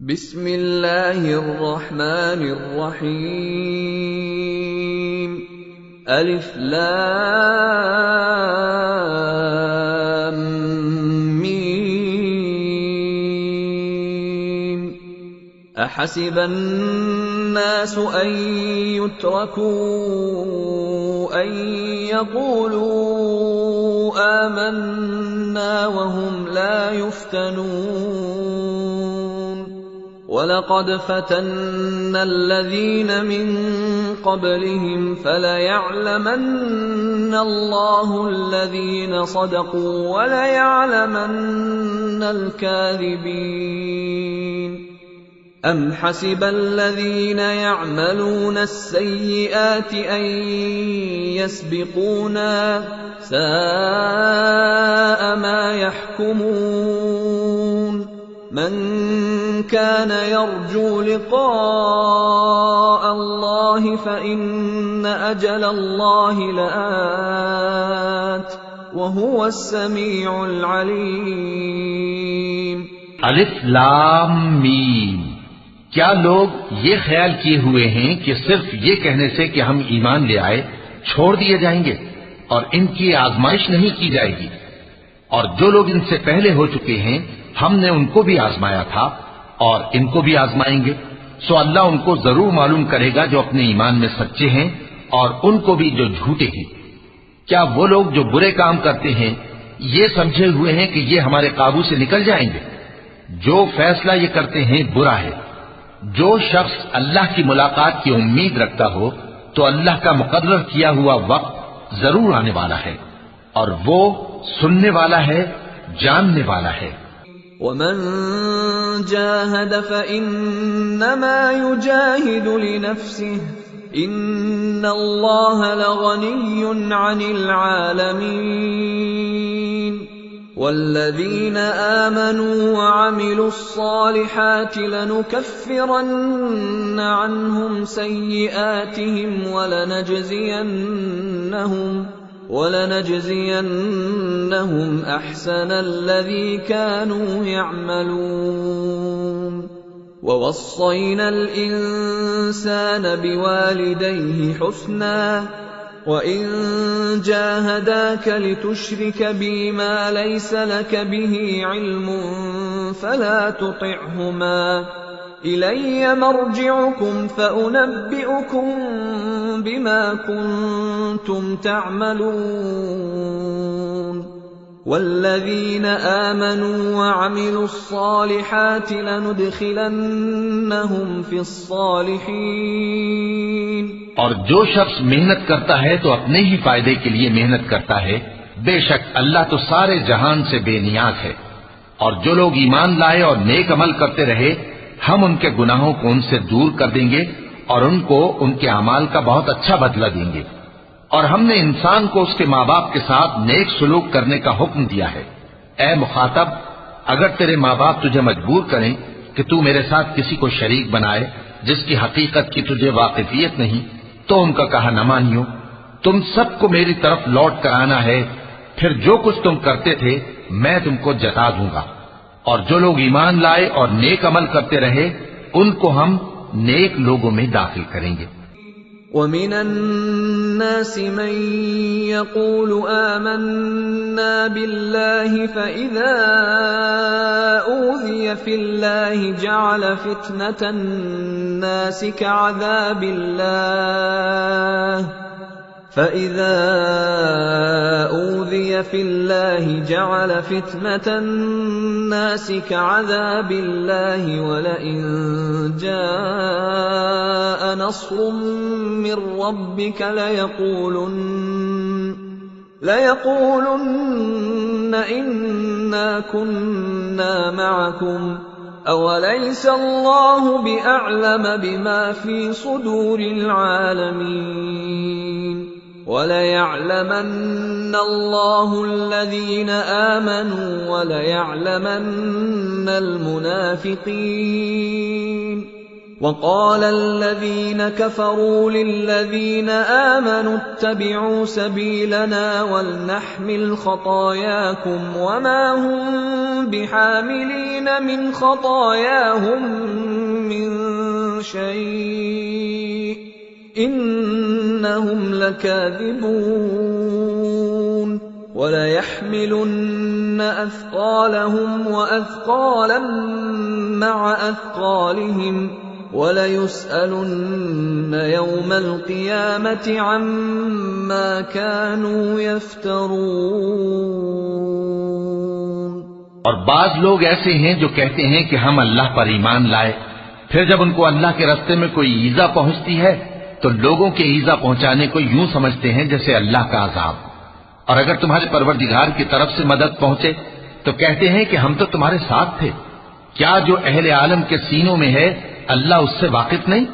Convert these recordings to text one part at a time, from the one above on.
بسم اللہ الرحمن الرحیم الف لام میم احسب الناس ان يتركوا ان يقولوا آمنا وهم لا يفتنون وَلَقَدْ فَتَنَّا الَّذِينَ مِن قَبْلِهِمْ فَلَيَعْلَمَنَّ اللَّهُ الَّذِينَ صَدَقُوا وَلَيَعْلَمَنَّ الْكَاذِبِينَ أَمْ حَسِبَ الَّذِينَ يَعْمَلُونَ السَّيِّئَاتِ أَن يَسْبِقُونَا سَاءَ مَا يَحْكُمُونَ من كان يرجو لقاء الله فإن أجل الله لآت وهو السميع العليم الف لام میم کیا لوگ یہ خیال کیے ہوئے ہیں کہ صرف یہ کہنے سے کہ ہم ایمان لے آئے چھوڑ دیے جائیں گے اور ان کی آزمائش نہیں کی جائے گی؟ اور جو لوگ ان سے پہلے ہو چکے ہیں ہم نے ان کو بھی آزمایا تھا اور ان کو بھی آزمائیں گے، سو اللہ ان کو ضرور معلوم کرے گا جو اپنے ایمان میں سچے ہیں اور ان کو بھی جو جھوٹے ہیں۔ کیا وہ لوگ جو برے کام کرتے ہیں یہ سمجھے ہوئے ہیں کہ یہ ہمارے قابو سے نکل جائیں گے؟ جو فیصلہ یہ کرتے ہیں برا ہے۔ جو شخص اللہ کی ملاقات کی امید رکھتا ہو تو اللہ کا مقرر کیا ہوا وقت ضرور آنے والا ہے، اور وہ سننے والا ہے، جاننے والا ہے۔ وَمَن جَاهَدَ فَإِنَّمَا يُجَاهِدُ لِنَفْسِهِ إِنَّ اللَّهَ لَغَنِيٌّ عَنِ الْعَالَمِينَ وَالَّذِينَ آمَنُوا وَعَمِلُوا الصَّالِحَاتِ لَنُكَفِّرَنَّ عَنْهُمْ سَيِّئَاتِهِمْ وَلَنَجْزِيَنَّهُمْ أَحْسَنَ الَّذِي كَانُوا يَعْمَلُونَ وَوَصَّيْنَا الْإِنسَانَ بِوَالِدَيْهِ حُسْنًا وَإِن جَاهَدَاكَ لِتُشْرِكَ بِي مَا لَيْسَ لَكَ بِهِ عِلْمٌ فَلَا تُطِعْهُمَا إِلَيَّ مَرْجِعُكُمْ فَأُنَبِّئُكُم بِمَا كُنتُمْ تَعْمَلُونَ وَالَّذِينَ آمَنُوا وَعَمِلُوا الصَّالِحَاتِ لَنُدْخِلَنَّهُمْ فِي الصَّالِحِينَ اور جو شخص محنت کرتا ہے تو اپنے ہی فائدے کے لیے محنت کرتا ہے، بے شک اللہ تو سارے جہان سے بے نیاز ہے۔ اور جو لوگ ایمان لائے اور نیک عمل کرتے رہے ہم ان کے گناہوں کو ان سے دور کر دیں گے اور ان کو ان کے اعمال کا بہت اچھا بدلہ دیں گے۔ اور ہم نے انسان کو اس کے ماں باپ کے ساتھ نیک سلوک کرنے کا حکم دیا ہے۔ اے مخاطب، اگر تیرے ماں باپ تجھے مجبور کریں کہ تو میرے ساتھ کسی کو شریک بنائے جس کی حقیقت کی تجھے واقفیت نہیں تو ان کا کہا نہ مانیو۔ تم سب کو میری طرف لوٹ کر آنا ہے، پھر جو کچھ تم کرتے تھے میں تم کو جتا دوں گا۔ اور جو لوگ ایمان لائے اور نیک عمل کرتے رہے ان کو ہم نیک لوگوں میں داخل کریں گے۔ وَمِنَ النَّاسِ مَن يَقُولُ آمَنَّا بِاللَّهِ فَإِذَا أُوذِيَ فِي اللَّهِ جَعَلَ فِتْنَةَ النَّاسِ كَعَذَابِ اللَّهِ وَلَئِن جَاءَ نَصْرٌ مِّن رَّبِّكَ لَيَقُولُنَّ إِنَّا كُنَّا مَعَكُمْ أَوَلَيْسَ اللَّهُ بِأَعْلَمَ بِمَا فِي صُدُورِ الْعَالَمِينَ وَلَيَعْلَمَنَّ اللَّهُ الَّذِينَ آمَنُوا وَلَيَعْلَمَنَّ الْمُنَافِقِينَ وقال الذين كفروا للذين آمنوا اتبعوا سبيلنا ولنحمل خطاياكم وما هم بحاملين من خطاياهم من شيء إنهم لكاذبون وليحملن أثقالهم وأثقالا مع أثقالهم وَلَيُسْأَلُنَّ يَوْمَ الْقِيَامَةِ عَمَّا كَانُوا يَفْتَرُونَ۔ اور بعض لوگ ایسے ہیں جو کہتے ہیں کہ ہم اللہ پر ایمان لائے، پھر جب ان کو اللہ کے راستے میں کوئی ایذا پہنچتی ہے تو لوگوں کے ایذا پہنچانے کو یوں سمجھتے ہیں جیسے اللہ کا عذاب، اور اگر تمہارے پروردگار کی طرف سے مدد پہنچے تو کہتے ہیں کہ ہم تو تمہارے ساتھ تھے۔ کیا جو اہل عالم کے سینوں میں ہے اللہ اس سے واقف نہیں؟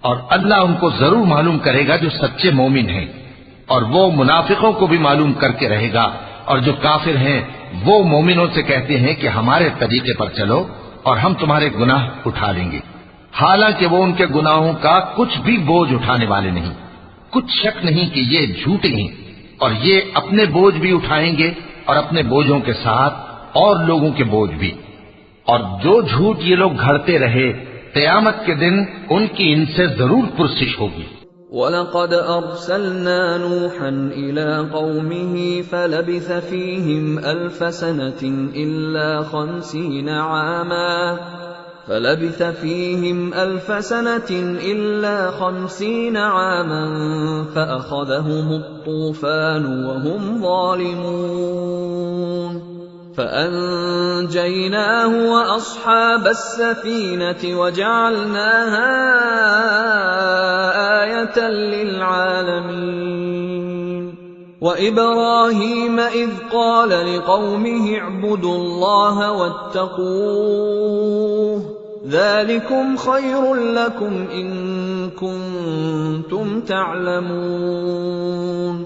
اور اللہ ان کو ضرور معلوم کرے گا جو سچے مومن ہیں، اور وہ منافقوں کو بھی معلوم کر کے رہے گا، اور جو کافر ہیں وہ مومنوں سے کہتے ہیں کہ ہمارے طریقے پر چلو اور ہم تمہارے گناہ اٹھا لیں گے، حالانکہ وہ ان کے گناہوں کا کچھ بھی بوجھ اٹھانے والے نہیں۔ کچھ شک نہیں کہ یہ جھوٹے ہیں، اور یہ اپنے بوجھ بھی اٹھائیں گے اور اپنے بوجھوں کے ساتھ اور لوگوں کے بوجھ بھی، اور جو جھوٹ یہ لوگ گھڑتے رہے قیامت کے دن ان کی ان سے ضرور پرسش ہوگی۔ وَلَقَدْ أَرْسَلْنَا نُوحًا إِلَىٰ قَوْمِهِ فَلَبِثَ فِيهِمْ أَلْفَ سَنَةٍ إِلَّا 50 عَامًا فَأَخَذَهُمُ الطُّوفَانُ وَهُمْ ظَالِمُونَ فَأَنجَيْنَاهُ وَأَصْحَابَ السَّفِينَةِ وَجَعَلْنَاهَا آيَةً لِّلْعَالَمِينَ وَإِبْرَاهِيمَ إِذْ قَالَ لِقَوْمِهِ اعْبُدُوا اللَّهَ وَاتَّقُوهُ ذَلِكُمْ خَيْرٌ لَّكُمْ إِن كُنتُمْ تَعْلَمُونَ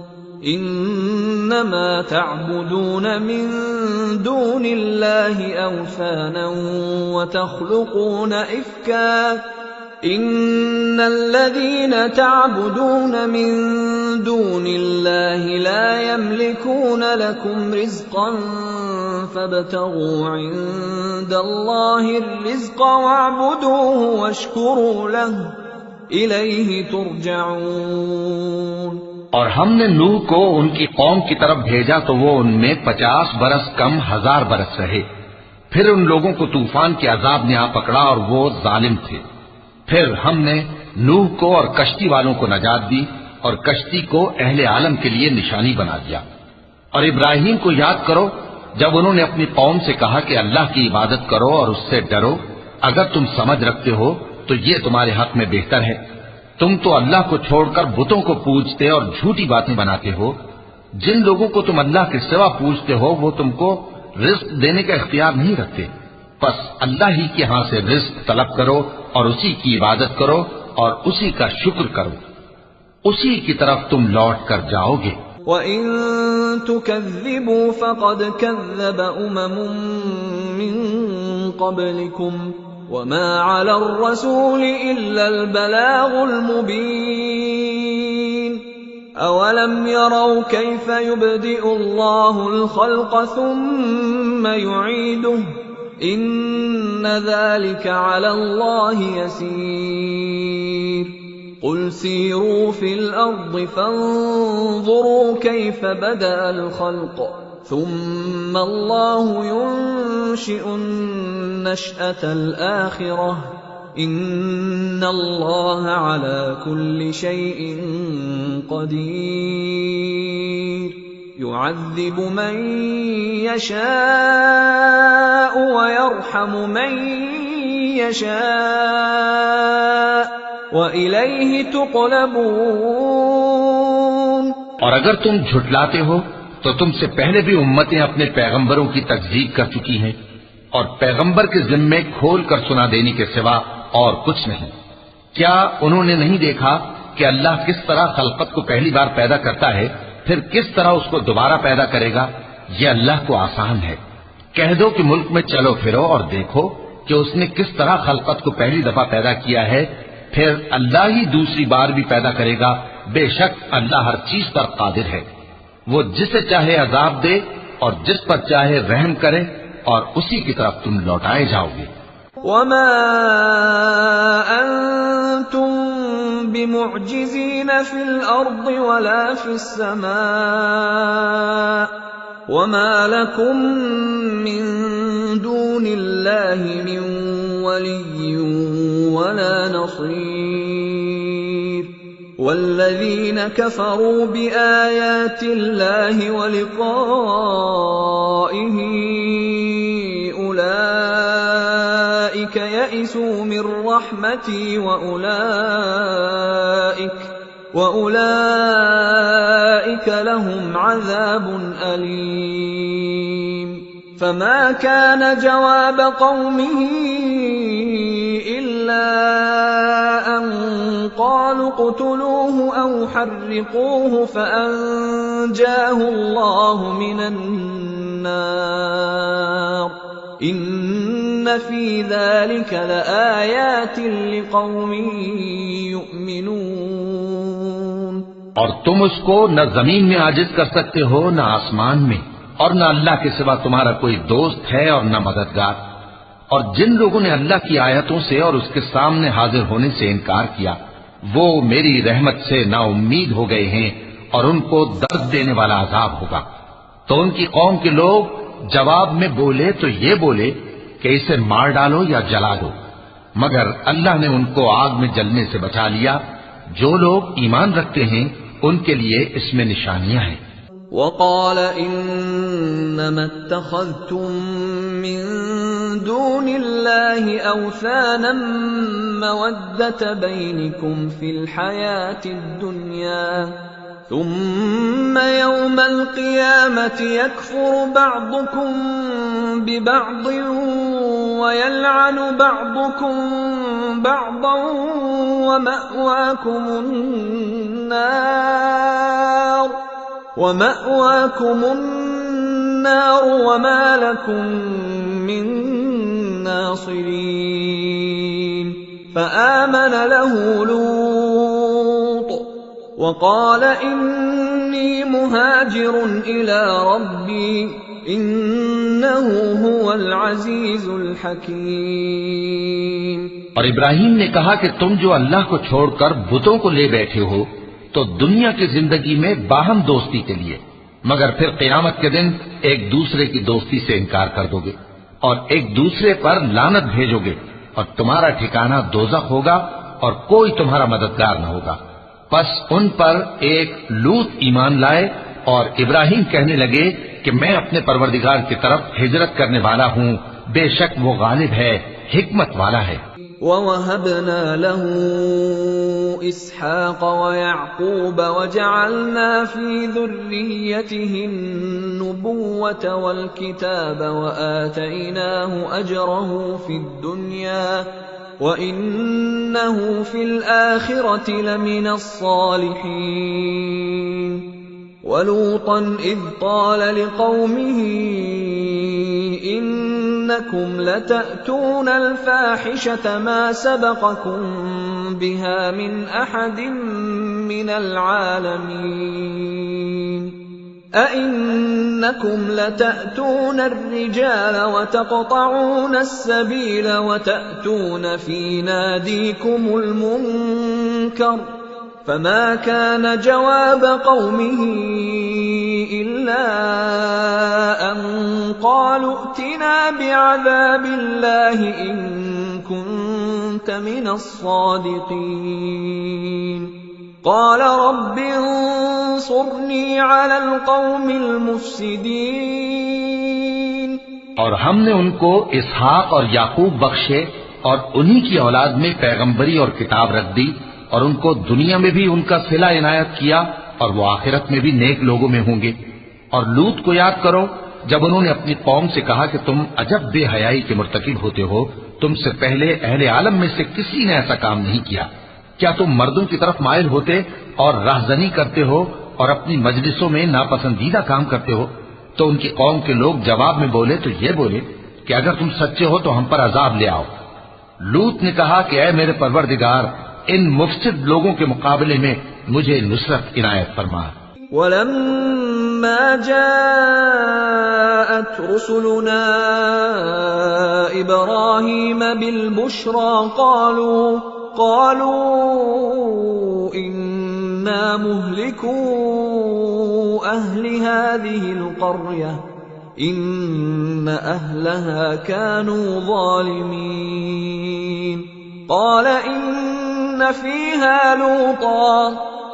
انما تعبدون من دون الله اوثانا وتخلقون افكا ان الذين تعبدون من دون الله لا يملكون لكم رزقا فابتغوا عند الله الرزق واعبدوه واشكروا له اليه ترجعون۔ اور ہم نے نوح کو ان کی قوم کی طرف بھیجا تو وہ ان میں 50 برس کم 1000 برس رہے، پھر ان لوگوں کو طوفان کے عذاب نے آ پکڑا اور وہ ظالم تھے۔ پھر ہم نے نوح کو اور کشتی والوں کو نجات دی اور کشتی کو اہل عالم کے لیے نشانی بنا دیا۔ اور ابراہیم کو یاد کرو جب انہوں نے اپنی قوم سے کہا کہ اللہ کی عبادت کرو اور اس سے ڈرو، اگر تم سمجھ رکھتے ہو تو یہ تمہارے حق میں بہتر ہے۔ تم تو اللہ کو چھوڑ کر بتوں کو پوجتے اور جھوٹی باتیں بناتے ہو۔ جن لوگوں کو تم اللہ کے سوا پوجتے ہو وہ تم کو رزق دینے کا اختیار نہیں رکھتے، پس اللہ ہی کے ہاں سے رزق طلب کرو اور اسی کی عبادت کرو اور اسی کا شکر کرو، اسی کی طرف تم لوٹ کر جاؤ گے۔ وَإِن تُكَذِّبُوا فَقَدْ كَذَّبَ أُمَمٌ مِّن قَبْلِكُمْ وَمَا عَلَى الرَّسُولِ إِلَّا الْبَلَاغُ الْمُبِينُ أَوَلَمْ يَرَوْا كَيْفَ يُبْدِئُ اللَّهُ الْخَلْقَ ثُمَّ يُعِيدُهُ إِنَّ ذَلِكَ عَلَى اللَّهِ يَسِيرٌ قُلْ سِيرُوا فِي الْأَرْضِ فَانظُرُوا كَيْفَ بَدَأَ الْخَلْقَ ثُمَّ اللَّهُ يُنشِئُ النَّشْأَةَ الْآخِرَةَ إِنَّ اللَّهَ عَلَى كُلِّ شَيْءٍ قَدِيرٌ يُعَذِّبُ مَن يَشَاءُ وَيَرْحَمُ مَن يَشَاءُ وَإِلَيْهِ تُقْلَبُونَ۔ اور اگر تم جھٹلاتے ہو تو تم سے پہلے بھی امتیں اپنے پیغمبروں کی تکذیب کر چکی ہیں، اور پیغمبر کے ذمے کھول کر سنا دینے کے سوا اور کچھ نہیں۔ کیا انہوں نے نہیں دیکھا کہ اللہ کس طرح خلقت کو پہلی بار پیدا کرتا ہے، پھر کس طرح اس کو دوبارہ پیدا کرے گا؟ یہ اللہ کو آسان ہے۔ کہہ دو کہ ملک میں چلو پھرو اور دیکھو کہ اس نے کس طرح خلقت کو پہلی دفعہ پیدا کیا ہے، پھر اللہ ہی دوسری بار بھی پیدا کرے گا، بے شک اللہ ہر چیز پر قادر ہے۔ وہ جسے چاہے عذاب دے اور جس پر چاہے رحم کرے، اور اسی کی طرف تم لوٹائے جاؤ گے۔ وما أنتم بمعجزين في الأرض ولا في السماء وما لكم من دون الله من ولي ولا نصير والذين كفروا بآيات الله ولقائه أولئك يئسوا من رحمتي وأولئك لهم عذاب أليم فما كان جواب قومه إلا أن قالوا اقتلوه أو حرقوه فأنجاه الله من النار إن في ذلك لآيات لقوم يؤمنون۔ اور تم اس کو نہ زمین میں عاجز کر سکتے ہو نہ آسمان میں، اور نہ اللہ کے سوا تمہارا کوئی دوست ہے اور نہ مددگار۔ اور جن لوگوں نے اللہ کی آیتوں سے اور اس کے سامنے حاضر ہونے سے انکار کیا، وہ میری رحمت سے نا امید ہو گئے ہیں اور ان کو درد دینے والا عذاب ہوگا۔ تو ان کی قوم کے لوگ جواب میں بولے تو یہ بولے کہ اسے مار ڈالو یا جلا دو، مگر اللہ نے ان کو آگ میں جلنے سے بچا لیا۔ جو لوگ ایمان رکھتے ہیں ان کے لیے اس میں نشانیاں ہیں۔ وقال انما اتخذتم من دون الله اوثانا مودة بينكم في الحياة الدنيا ثم يوم القيامة يكفر بعضكم ببعض ويلعن بعضكم بعضا ومأواكم النار وما لكم من ناصرين فآمن له لوط وقال إني مهاجر إلى ربي إنه هو العزيز الحكيم۔ اور ابراہیم نے کہا کہ تم جو اللہ کو چھوڑ کر بتوں کو لے بیٹھے ہو تو دنیا کی زندگی میں باہم دوستی کے لیے، مگر پھر قیامت کے دن ایک دوسرے کی دوستی سے انکار کر دو گے اور ایک دوسرے پر لعنت بھیجو گے، اور تمہارا ٹھکانہ دوزخ ہوگا اور کوئی تمہارا مددگار نہ ہوگا۔ پس ان پر ایک لوط ایمان لائے اور ابراہیم کہنے لگے کہ میں اپنے پروردگار کی طرف ہجرت کرنے والا ہوں، بے شک وہ غالب ہے، حکمت والا ہے۔ وَوَهَبْنَا لَهُ إِسْحَاقَ وَيَعْقُوبَ وَجَعَلْنَا فِي ذُرِّيَّتِهِ النُّبُوَّةَ وَالْكِتَابَ وَآتَيْنَاهُ أَجْرَهُ فِي الدُّنْيَا وَإِنَّهُ فِي الْآخِرَةِ لَمِنَ الصَّالِحِينَ۔ وَلُوطًا إِذْ قَالَ لِقَوْمِهِ إِنَّكُمْ لَتَأْتُونَ الْفَاحِشَةَ مَا سَبَقَكُمْ بِهَا مِنْ أَحَدٍ مِّنَ الْعَالَمِينَ أَإِنَّكُمْ لَتَأْتُونَ الرِّجَالَ وَتَقْطَعُونَ السَّبِيلَ وَتَأْتُونَ فِي نَادِيكُمُ الْمُنكَرَ فما كان جواب قومه إلا أن قالوا ائتنا بعذاب الله إن كنت من الصادقين قال رب انصرني على القوم المفسدين۔ اور ہم نے ان کو اسحاق اور یعقوب بخشے اور انہی کی اولاد میں پیغمبری اور کتاب رکھ دی، اور ان کو دنیا میں بھی ان کا صلہ عنایت کیا اور وہ آخرت میں بھی نیک لوگوں میں ہوں گے۔ اور لوط کو یاد کرو جب انہوں نے اپنی قوم سے کہا کہ تم عجب بے حیائی کے مرتکب ہوتے ہو، تم سے پہلے اہل عالم میں سے کسی نے ایسا کام نہیں کیا۔ کیا تم مردوں کی طرف مائل ہوتے اور راہزنی کرتے ہو اور اپنی مجلسوں میں ناپسندیدہ کام کرتے ہو؟ تو ان کی قوم کے لوگ جواب میں بولے تو یہ بولے کہ اگر تم سچے ہو تو ہم پر عذاب لے آؤ۔ لوط نے کہا کہ اے میرے پروردگار، ان مفسد لوگوں کے مقابلے میں مجھے نصرت عنایت فرما۔ وَلَمَّا جَاءَتْ رُسُلُنَا إِبْرَاهِيمَ بِالْبُشْرَى قَالُوا إِنَّا مُهْلِكُو أَهْلِ هَذِهِ الْقَرْيَةِ إِنَّ أَهْلَهَا كَانُوا ظَالِمِينَ قَالَ إِنَّ فِيهَا لُوطًا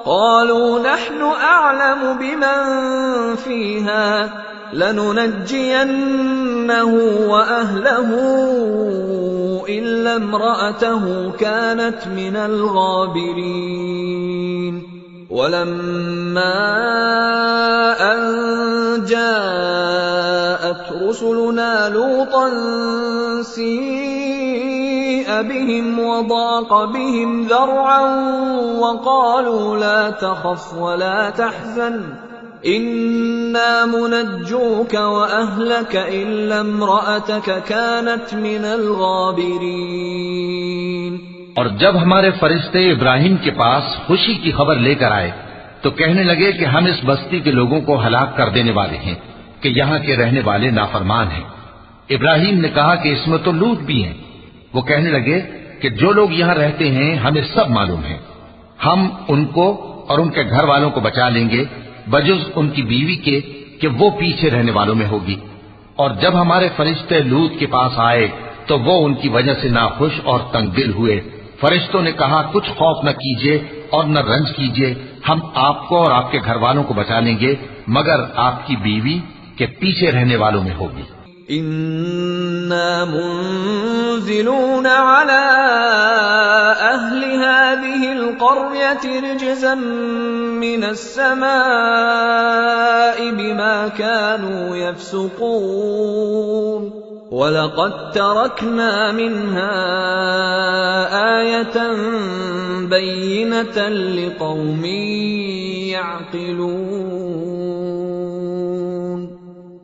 قالوا نحن أعلم بمن فيها لننجينه وأهله إلا امرأته كانت من الغابرين ولما أن جاءت رسلنا لوطا سيء بهم وضاق بهم ذرعا وقالوا لا تخف ولا تحزن إنا منجوك وأهلك إلا امرأتك كانت من الغابرين۔ اور جب ہمارے فرشتے ابراہیم کے پاس خوشی کی خبر لے کر آئے تو کہنے لگے کہ ہم اس بستی کے لوگوں کو ہلاک کر دینے والے ہیں کہ یہاں کے رہنے والے نافرمان ہیں۔ ابراہیم نے کہا کہ اس میں تو لوط بھی ہیں۔ وہ کہنے لگے کہ جو لوگ یہاں رہتے ہیں ہمیں سب معلوم ہے، ہم ان کو اور ان کے گھر والوں کو بچا لیں گے بجز ان کی بیوی کے کہ وہ پیچھے رہنے والوں میں ہوگی۔ اور جب ہمارے فرشتے لوط کے پاس آئے تو وہ ان کی وجہ سے ناخوش اور تنگ دل ہوئے۔ فرشتوں نے کہا کچھ خوف نہ کیجیے اور نہ رنج کیجیے، ہم آپ کو اور آپ کے گھر والوں کو بچا لیں گے مگر آپ کی بیوی کے پیچھے رہنے والوں میں ہوگی۔ إِنَّا مُنزِلُونَ عَلَىٰ أَهْلِ هَٰذِهِ الْقَرْيَةِ رِجْزًا مِّنَ السَّمَاءِ بِمَا كَانُوا يَفْسُقُونَ وَلَقَدْ تَرَكْنَا مِنْهَا آيَةً بَيِّنَةً لِقَوْمٍ يَعْقِلُونَ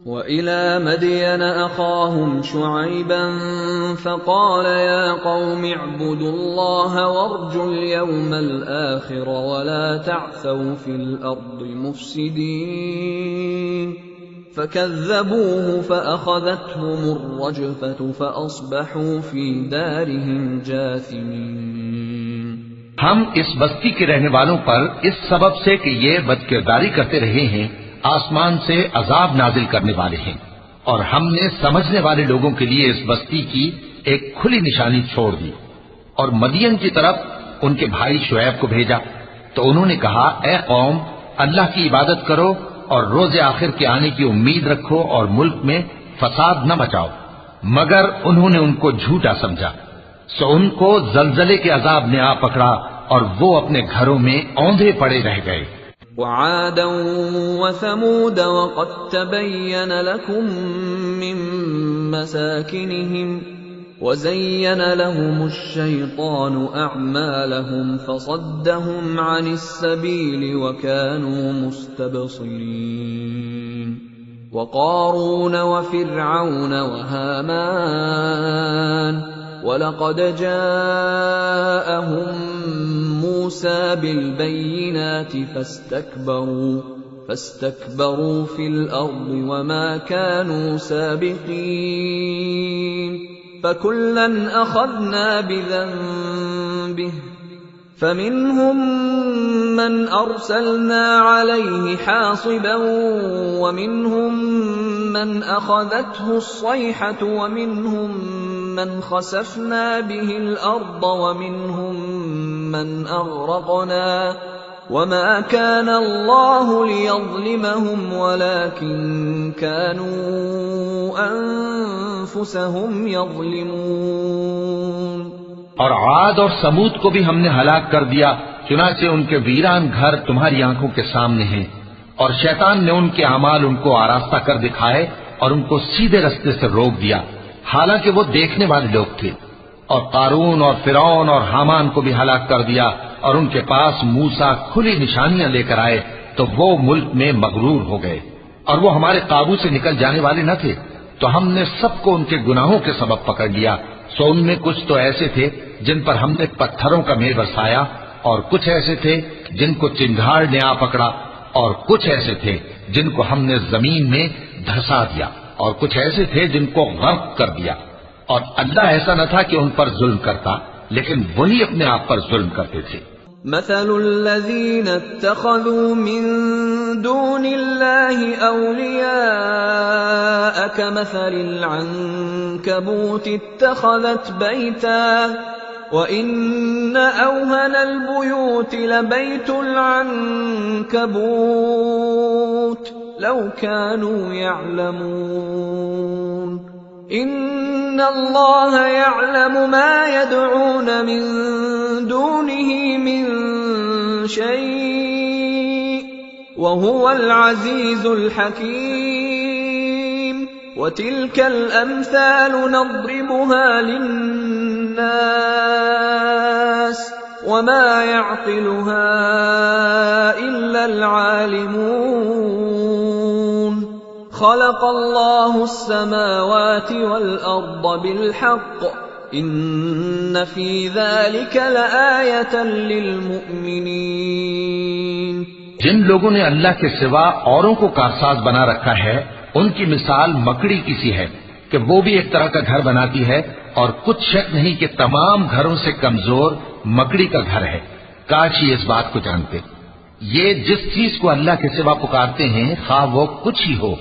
وَإِلَى مَدْيَنَ أَخَاهُمْ شُعَيْبًا فَقَالَ يَا قَوْمِ اعْبُدُوا اللَّهَ وَارْجُوا الْيَوْمَ الْآخِرَ وَلَا تَعْثَوْا فِي الْأَرْضِ مُفْسِدِينَ فَكَذَّبُوهُ فَأَخَذَتْهُمُ الرَّجْفَةُ فَأَصْبَحُوا فِي دَارِهِمْ جَاثِمِينَ۔ ہم اس بستی کے رہنے والوں پر اس سبب سے کہ یہ بدکرداری کرتے رہے ہیں آسمان سے عذاب نازل کرنے والے ہیں، اور ہم نے سمجھنے والے لوگوں کے لیے اس بستی کی ایک کھلی نشانی چھوڑ دی۔ اور مدین کی طرف ان کے بھائی شعیب کو بھیجا تو انہوں نے کہا اے قوم، اللہ کی عبادت کرو اور روز آخر کے آنے کی امید رکھو اور ملک میں فساد نہ مچاؤ، مگر انہوں نے ان کو جھوٹا سمجھا، سو ان کو زلزلے کے عذاب نے آ پکڑا اور وہ اپنے گھروں میں اوندھے پڑے رہ گئے۔ وعادا وثمود وقد تبين لكم من مساكنهم وزين لهم الشيطان أعمالهم فصدهم عن السبيل وكانوا مستبصرين وقارون وفرعون وهامان وَلَقَدْ جَاءَهُم مُوسَى بِالْبَيِّنَاتِ فَاسْتَكْبَرُوا فِي الْأَرْضِ وَمَا كَانُوا سَابِقِينَ فَكُلًّا أَخَذْنَا بِذَنبِهِ فَمِنْهُم مَّنْ أَرْسَلْنَا عَلَيْهِ حَاصِبًا وَمِنْهُم مَّنْ أَخَذَتْهُ الصَّيْحَةُ وَمِنْهُم مَّنْ خَسَفْنَا بِهِ الْأَرْضَ وَمِنْهُم مَّنْ أَغْرَقْنَا وَمَا كَانَ اللَّهُ لِيَظْلِمَهُمْ وَلَكِن كَانُوا أَنفُسَهُمْ يَظْلِمُونَ۔ اور عاد اور سمود کو بھی ہم نے ہلاک کر دیا، چنانچہ ان کے ویران گھر تمہاری آنکھوں کے سامنے ہیں، اور شیطان نے ان کے اعمال ان کو آراستہ کر دکھائے اور ان کو سیدھے رستے سے روک دیا، حالانکہ وہ دیکھنے والے لوگ تھے۔ اور قارون اور فرعون اور حامان کو بھی ہلاک کر دیا، اور ان کے پاس موسیٰ کھلی نشانیاں لے کر آئے تو وہ ملک میں مغرور ہو گئے، اور وہ ہمارے قابو سے نکل جانے والے نہ تھے۔ تو ہم نے سب کو ان کے گناہوں کے سبب پکڑ لیا. سو ان میں کچھ تو ایسے تھے جن پر ہم نے پتھروں کا مے برسایا، اور کچھ ایسے تھے جن کو چنگھاڑ نے آ پکڑا، اور کچھ ایسے تھے جن کو ہم نے زمین میں دھسا دیا، اور کچھ ایسے تھے جن کو غرق کر دیا. اور اللہ ایسا نہ تھا کہ ان پر ظلم کرتا، لیکن وہی اپنے آپ پر ظلم کرتے تھے. مثل الذين اتخذوا من دون الله أولياء كمثل العنكبوت اتخذت بيتا وإن أوهن البيوت لبيت العنكبوت لو كانوا يعلمون إن الله يعلم ما يدعون من دونه من شيء وهو العزيز الحكيم وتلك الأمثال نضربها للناس وما يعقلها إلا العالمون خلق الله السماوات والأرض بالحق إن في ذلك لآية للمؤمنين. جن لوگوں نے اللہ کے سوا اوروں کو کارساز بنا رکھا ہے ان کی مثال مکڑی کی سی ہے کہ وہ بھی ایک طرح کا گھر بناتی ہے، اور کچھ شک نہیں کہ تمام گھروں سے کمزور مکڑی کا گھر ہے. کاش یہ اس بات کو جانتے. یہ جس چیز کو اللہ کے سوا پکارتے ہیں خواہ وہ کچھ ہی ہو،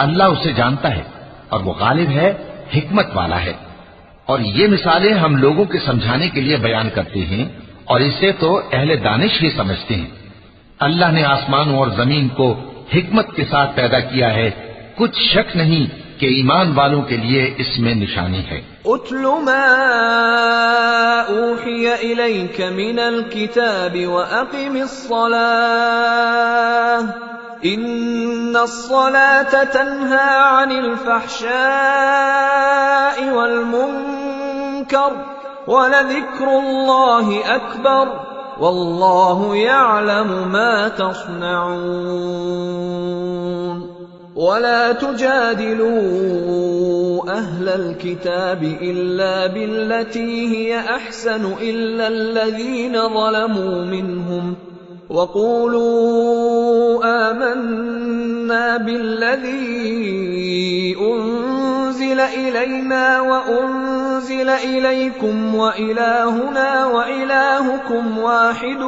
اللہ اسے جانتا ہے اور وہ غالب ہے، حکمت والا ہے. اور یہ مثالیں ہم لوگوں کے سمجھانے کے لیے بیان کرتے ہیں، اور اسے تو اہل دانش ہی سمجھتے ہیں. اللہ نے آسمانوں اور زمین کو حکمت کے ساتھ پیدا کیا ہے، کچھ شک نہیں کہ ایمان والوں کے لیے اس میں نشانی ہے. اتل ما اوحی الیک من الکتاب واقم الصلاة ان الصلاة تنہى عن الفحشاء والمنکر ولذکر اللہ اکبر واللہ یعلم ما تصنعون. ولا تجادلوا أهل الكتاب إلا بالتي هي أحسن إلا الذين ظلموا منهم وقولوا آمنا بالذي أنزل إلينا وأنزل إليكم وإلهنا وإلهكم واحد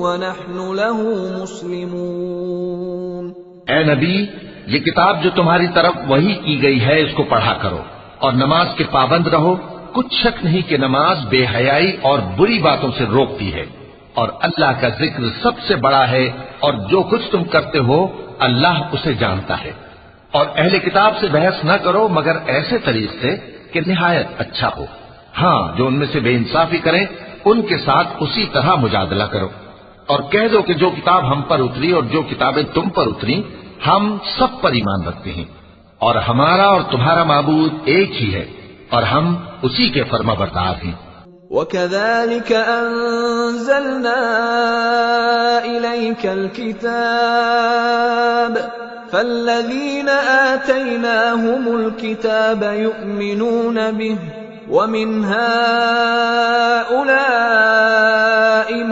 ونحن له مسلمون. اے نبی، یہ کتاب جو تمہاری طرف وحی کی گئی ہے اس کو پڑھا کرو اور نماز کے پابند رہو. کچھ شک نہیں کہ نماز بے حیائی اور بری باتوں سے روکتی ہے، اور اللہ کا ذکر سب سے بڑا ہے، اور جو کچھ تم کرتے ہو اللہ اسے جانتا ہے. اور اہل کتاب سے بحث نہ کرو مگر ایسے طریق سے کہ نہایت اچھا ہو. ہاں، جو ان میں سے بے انصافی کریں ان کے ساتھ اسی طرح مجادلہ کرو، اور کہہ دو کہ جو کتاب ہم پر اتری اور جو کتابیں تم پر اتری ہم سب پر ایمان رکھتے ہیں، اور ہمارا اور تمہارا معبود ایک ہی ہے، اور ہم اسی کے فرما بردار ہیں. وَكَذَلِكَ أَنزَلْنَا إِلَيْكَ الْكِتَابَ فَالَّذِينَ آتَيْنَاهُمُ الْكِتَابَ يُؤْمِنُونَ بِهِ وَمِنْ هَؤُلَاءِ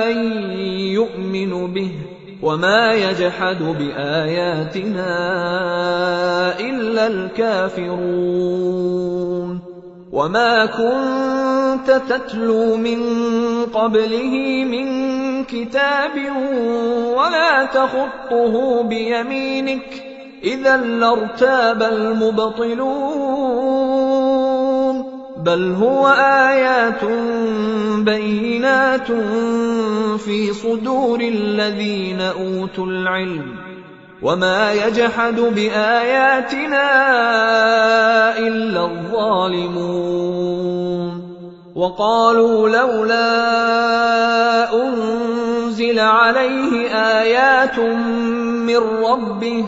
مَن يُؤْمِنُ بِهِ وَمَا يَجْحَدُ بِآيَاتِنَا إِلَّا الْكَافِرُونَ. وَمَا كُنْتَ تَتْلُو مِنْ قَبْلِهِ مِنْ كِتَابٍ وَلَا تَخُطُّهُ بِيَمِينِكَ إِذًا لَارْتَابَ الْمُبْطِلُونَ. بل هو آيات بينات في صدور الذين أوتوا العلم وما يجحد بآياتنا إلا الظالمون. وقالوا لولا أنزل عليه آيات من ربه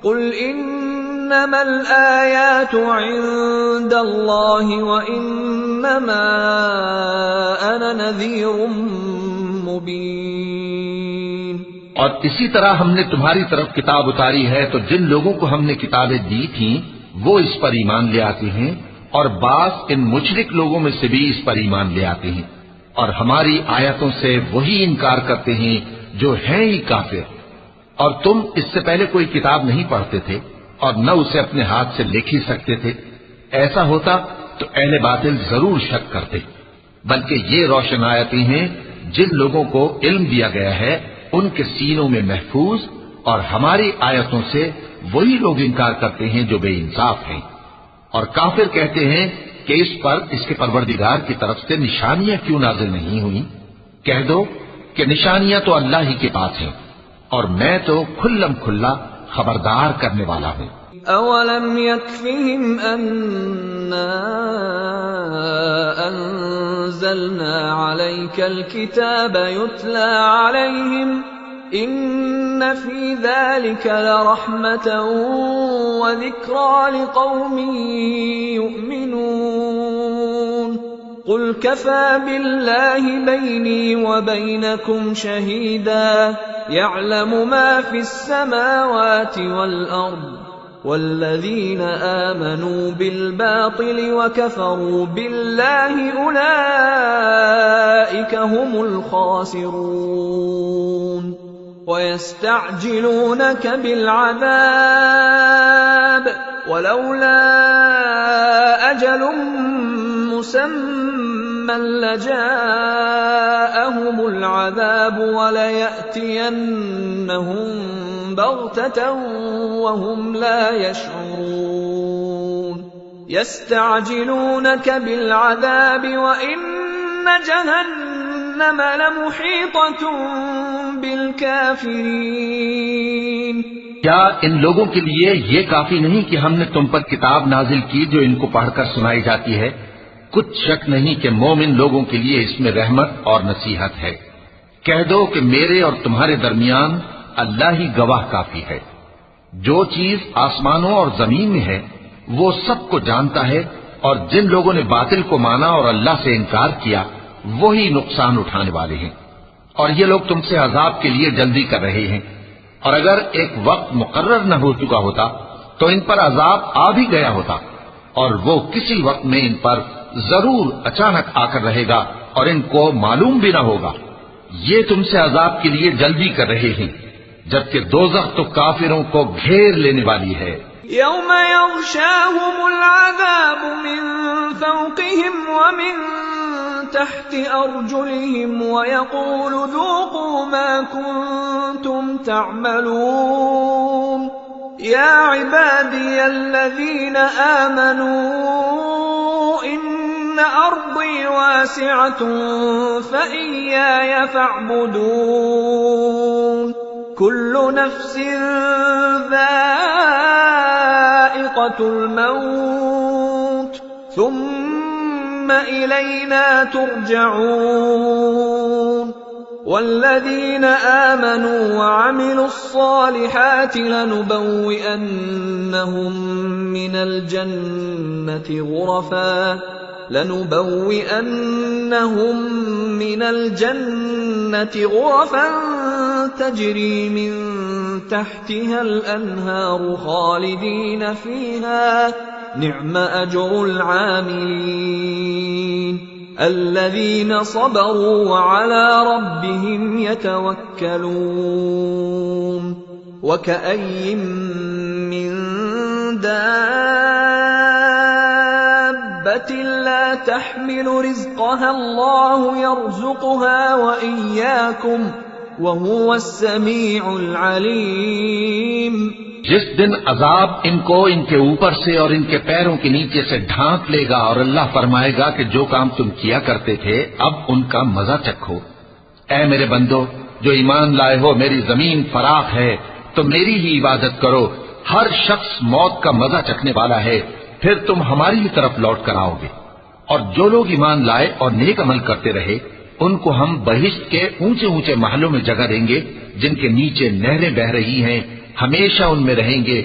قل إنما الآيات عند الله وإنما أنا نذير مبين. اور اسی طرح ہم نے تمہاری طرف کتاب اتاری ہے تو جن لوگوں کو ہم نے کتابیں دی تھیں وہ اس پر ایمان لے آتے ہیں اور بعض ان مشرک لوگوں میں سے بھی اس پر ایمان لے آتے ہیں، اور ہماری آیتوں سے وہی انکار کرتے ہیں جو ہیں ہی کافر۔ اور تم اس سے پہلے کوئی کتاب نہیں پڑھتے تھے اور نہ اسے اپنے ہاتھ سے لکھ ہی سکتے تھے، ایسا ہوتا تو اہل باطل ضرور شک کرتے، بلکہ یہ روشن آیتیں ہیں جن لوگوں کو علم دیا گیا ہے ان کے سینوں میں محفوظ، اور ہماری آیتوں سے وہی لوگ انکار کرتے ہیں جو بے انصاف ہیں۔ اور کافر کہتے ہیں کہ اس پر اس کے پروردگار کی طرف سے نشانیاں کیوں نازل نہیں ہوئی؟ کہہ دو کہ نشانیاں تو اللہ ہی کے پاس ہیں، اور میں تو کھلم کھلا خبردار کرنے والا ہوں۔ اولم يكفهم أنا انزلنا عليك الكتاب يتلى عليهم ان في ذلك لرحمة وذكرى لقوم يؤمنون قل كفى بالله بيني وبينكم شهيدا يعلم ما في السماوات والأرض والذين آمنوا بالباطل وكفروا بالله أولئك هم الخاسرون ويستعجلونك بالعذاب ولولا أجل مسمى لجاءهم العذاب وليأتينهم بغتة وهم لا يشعرون يستعجلونك بالعذاب وإن جهنم لمحيطة بالكافرين۔ کیا ان لوگوں کے لیے یہ کافی نہیں کہ ہم نے تم پر کتاب نازل کی جو ان کو پڑھ کر سنائی جاتی ہے؟ کچھ شک نہیں کہ مومن لوگوں کے لیے اس میں رحمت اور نصیحت ہے۔ کہہ دو کہ میرے اور تمہارے درمیان اللہ ہی گواہ کافی ہے۔ جو چیز آسمانوں اور زمین میں ہے وہ سب کو جانتا ہے، اور جن لوگوں نے باطل کو مانا اور اللہ سے انکار کیا وہی نقصان اٹھانے والے ہیں۔ اور یہ لوگ تم سے عذاب کے لیے جلدی کر رہے ہیں، اور اگر ایک وقت مقرر نہ ہو چکا ہوتا تو ان پر عذاب آ بھی گیا ہوتا، اور وہ کسی وقت میں ان پر ضرور اچانک آ کر رہے گا اور ان کو معلوم بھی نہ ہوگا۔ یہ تم سے عذاب کے لیے جلدی کر رہے ہیں، جبکہ دوزخ تو کافروں کو گھیر لینے والی ہے۔ یوم یغشاہم العذاب من فوقہم ومن تحت ارجلہم ویقول ذوقوا ما کنتم تعملون یا عبادی الذین آمنوا ان ارضی واسعة فإیایا فاعبدون كل نفس ذائقة الموت ثم إلينا ترجعون والذين آمنوا وعملوا الصالحات لنبوئنهم من الجنة غرفا تجري من تحتها الأنهار خالدين فيها نعم أجر العاملين الذين صبروا وعلى ربهم يتوكلون وكأي من دابة لا تحمل رزقها الله يرزقها وإياكم وهو السميع العليم۔ جس دن عذاب ان کو ان کے اوپر سے اور ان کے پیروں کے نیچے سے ڈھانپ لے گا اور اللہ فرمائے گا کہ جو کام تم کیا کرتے تھے اب ان کا مزہ چکھو۔ اے میرے بندو جو ایمان لائے ہو، میری زمین فراخ ہے تو میری ہی عبادت کرو۔ ہر شخص موت کا مزہ چکھنے والا ہے، پھر تم ہماری ہی طرف لوٹ کر آؤ گے۔ اور جو لوگ ایمان لائے اور نیک عمل کرتے رہے ان کو ہم بہشت کے اونچے اونچے محلوں میں جگہ دیں گے جن کے نیچے نہریں بہ رہی ہیں، ہمیشہ ان میں رہیں گے۔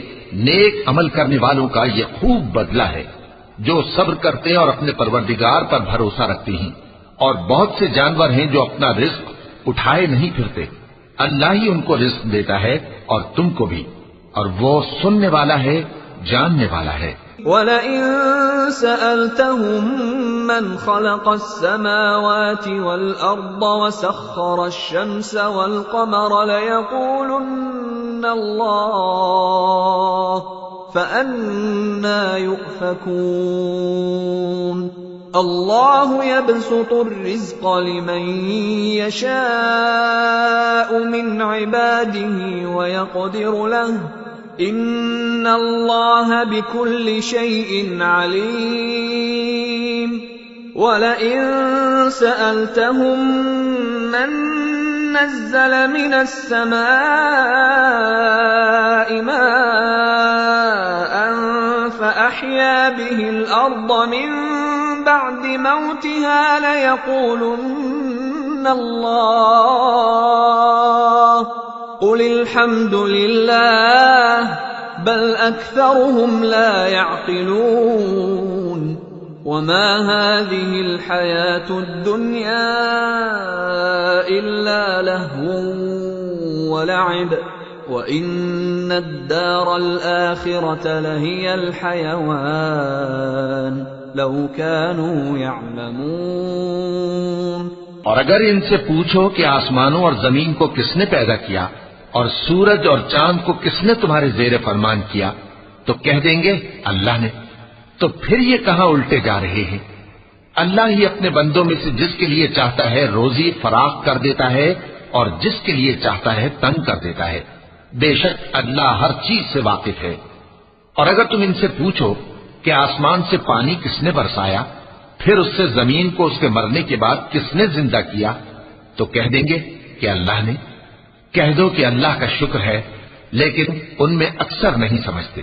نیک عمل کرنے والوں کا یہ خوب بدلہ ہے جو صبر کرتے اور اپنے پروردگار پر بھروسہ رکھتے ہیں۔ اور بہت سے جانور ہیں جو اپنا رزق اٹھائے نہیں پھرتے، اللہ ہی ان کو رزق دیتا ہے اور تم کو بھی، اور وہ سننے والا ہے جاننے والا ہے۔ وَلَئِن سَأَلْتَهُم مَّنْ خَلَقَ السَّمَاوَاتِ وَالْأَرْضَ وَسَخَّرَ الشَّمْسَ وَالْقَمَرَ لَيَقُولُنَّ اللَّهُ فَأَنَّىٰ يُؤْفَكُونَ اللَّهُ يَبْسُطُ الرِّزْقَ لِمَن يَشَاءُ مِنْ عِبَادِهِ وَيَقْدِرُ لَهُ إِنَّ اللَّهَ بِكُلِّ شَيْءٍ عَلِيمٌ وَلَئِن سَأَلْتَهُم مَّن نَّزَّلَ مِنَ السَّمَاءِ مَاءً فَأَحْيَا بِهِ الْأَرْضَ مِن بَعْدِ مَوْتِهَا لَيَقُولُنَّ اللَّهُ قُلِ الْحَمْدُ لِلَّهِ بَلْ أَكْثَرُهُمْ لَا يَعْقِلُونَ وَمَا هَٰذِهِ الْحَيَاةُ الدُّنْيَا إِلَّا لَهْوٌ وَلَعِبٌ وَإِنَّ الدَّارَ الْآخِرَةَ لَهِيَ الْحَيَوَانُ لَوْ كَانُوا يَعْلَمُونَ۔ اور اگر ان سے پوچھو کہ آسمانوں اور زمین کو کس نے پیدا کیا اور سورج اور چاند کو کس نے تمہارے زیر فرمان کیا تو کہہ دیں گے اللہ نے۔ تو پھر یہ کہاں الٹے جا رہے ہیں؟ اللہ ہی اپنے بندوں میں سے جس کے لیے چاہتا ہے روزی فراخ کر دیتا ہے اور جس کے لیے چاہتا ہے تنگ کر دیتا ہے۔ بے شک اللہ ہر چیز سے واقف ہے۔ اور اگر تم ان سے پوچھو کہ آسمان سے پانی کس نے برسایا پھر اس سے زمین کو اس کے مرنے کے بعد کس نے زندہ کیا تو کہہ دیں گے کہ اللہ نے۔ کہہ دو کہ اللہ کا شکر ہے لیکن ان میں اکثر نہیں سمجھتے۔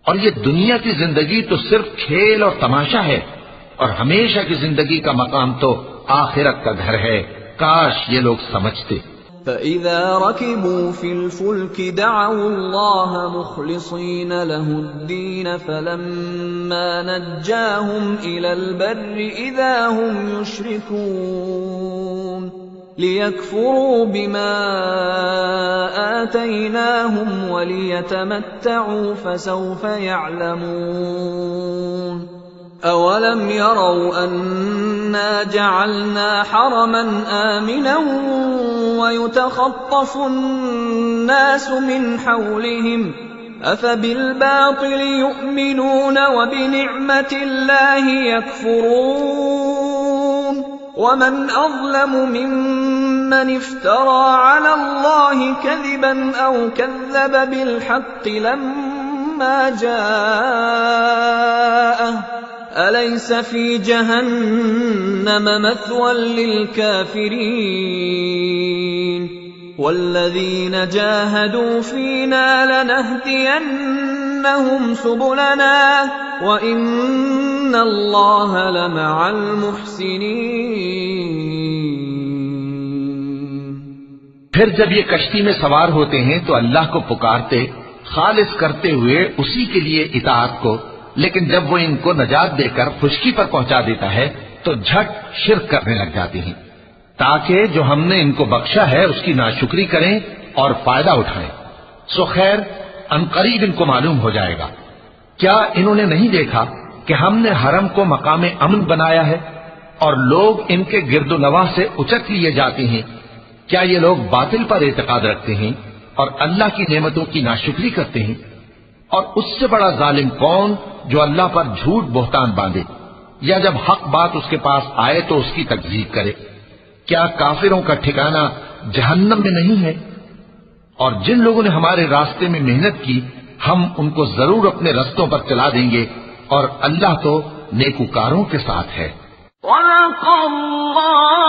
اور یہ دنیا کی زندگی تو صرف کھیل اور تماشا ہے اور ہمیشہ کی زندگی کا مقام تو آخرت کا گھر ہے، کاش یہ لوگ سمجھتے۔ فَإِذَا رَكِبُوا فِي الْفُلْكِ دَعَوُا اللَّهَ مُخْلِصِينَ لَهُ الدِّينَ فَلَمَّا نَجَّاهُمْ إِلَى الْبَرِّ إِذَا هُمْ يُشْرِكُونَ لِيَكْفُرُوا بِمَا آتَيْنَاهُمْ وَلِيَتَمَتَّعُوا فَسَوْفَ يَعْلَمُونَ أَوَلَمْ يَرَوْا أَنَّا جَعَلْنَا حَرَمًا آمِنًا وَيُتَخَطَّفُ النَّاسُ مِنْ حَوْلِهِمْ أَفَبِالْبَاطِلِ يُؤْمِنُونَ وَبِنِعْمَةِ اللَّهِ يَكْفُرُونَ وَمَنْ أَظْلَمُ مِمَّنِ افْتَرَىٰ عَلَى اللَّهِ كَذِبًا أَوْ كَذَّبَ بِالْحَقِّ لَمَّا جَاءَهُ أَلَيْسَ فِي جَهَنَّمَ مَثْوًى لِّلْكَافِرِينَ وَالَّذِينَ جَاهَدُوا فِينَا لَنَهْدِيَنَّهُمْ سُبُلَنَا وَإِنَّ اللَّهَ لَمَعَ الْمُحْسِنِينَ۔ پھر جب یہ کشتی میں سوار ہوتے ہیں تو اللہ کو پکارتے خالص کرتے ہوئے اسی کے لیے اطاعت کو، لیکن جب وہ ان کو نجات دے کر خشکی پر پہنچا دیتا ہے تو جھٹ شرک کرنے لگ جاتے ہیں، تاکہ جو ہم نے ان کو بخشا ہے اس کی ناشکری کریں اور فائدہ اٹھائیں۔ سو خیر عنقریب ان کو معلوم ہو جائے گا۔ کیا انہوں نے نہیں دیکھا کہ ہم نے حرم کو مقام امن بنایا ہے اور لوگ ان کے گرد و نواح سے اچک لیے جاتے ہیں؟ کیا یہ لوگ باطل پر اعتقاد رکھتے ہیں اور اللہ کی نعمتوں کی ناشکری کرتے ہیں؟ اور اس سے بڑا ظالم کون جو اللہ پر جھوٹ بہتان باندھے یا جب حق بات اس کے پاس آئے تو اس کی تکذیب کرے؟ کیا کافروں کا ٹھکانہ جہنم میں نہیں ہے؟ اور جن لوگوں نے ہمارے راستے میں محنت کی ہم ان کو ضرور اپنے رستوں پر چلا دیں گے اور اللہ تو نیکوکاروں کے ساتھ ہے۔ وَلَقَ اللَّهُ